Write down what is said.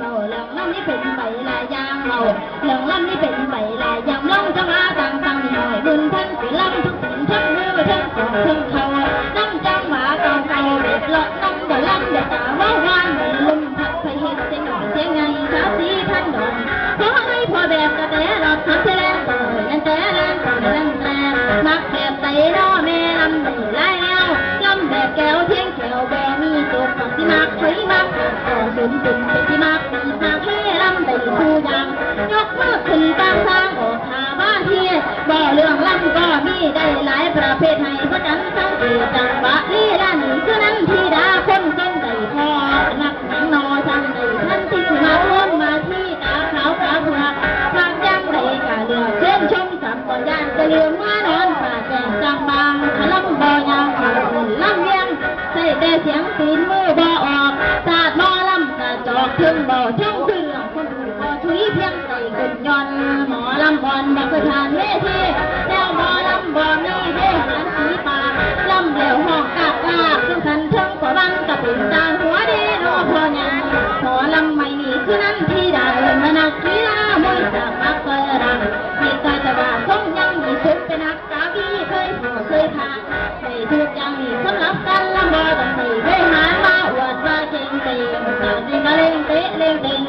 เราเรื่องล่ำนี่เป็นใบลายยางเราเรื่องล่ำนี่เป็นใบลายยางล่องจังหวะต่างๆหน่อยบุญท่านสิล่ำทุกคนทั้งมือทั้งสองทั้งเขาน้ำจังหวะเก่าๆเด็ดเลาะน้ำเดือดล่ำเดือดตาว่าวานเหมือนลมพัดไปเห็นเสียงหน่อยเสียงไงสาวสีท่านดอนขอให้พอแบบกระแตรอดทับแรงต่อยนั่นแต่แรงต่อยนั่นแต่มักแบบไตรอแม่ลำได้ไล่แล้วลำแบบแก้วเที่ยงแก้วแบบมีจุกที่มักคุยมักก่อสุนจุนเป็นที่มักมีทางให้ลำได้คู่ยังยกมือขึ้นตามทางออกหาบ้านที่บ่เรื่องลำก็มีได้หลายประเภทให้พระจันทร์สังเกตจังหวะลีลาหนึ่งคือนั้นที่ดาคนเก่งได้พอนักหนังนอจังได้ท่านที่มาล้นมาที่ตาขาวตาเผือกทางยังได้กะเลือกเช่นชมสัมปยานจะเลืองมานอนป่าแจงจังบางขลังบ่อยางขาดลำเลียงใส่แต่เสียงตีนมือบ่ออกศาสตร์บ่ลำกระจอกถึงบ่ถึงเพื่องคนอื่นบ่ชุยเพียงใส่กุญยอนหมอลำบอลบ่เคยผ่านเวทีแล้วบ่ลำบ่มีเด้หันสีปากลำแล้วห้องกากกากซึ่งสันเทิงกว่าบังกะเป็นจานหัวเดนอพอยังหมอลำไม่นี่คือนั้นที่ได้มานักกีฬามวยจากมักเคยรังมีกายแต่ว่าทรงยังมีสุดเป็นนักกาวีเคยพอเคยผ่านในทุกอย่างนี้สำหรับกันลำบ่ต้องใส่เคยหามาอวดว่าเก่งเต็งสาวจริงก็เล่งเตะเล่งเต็ง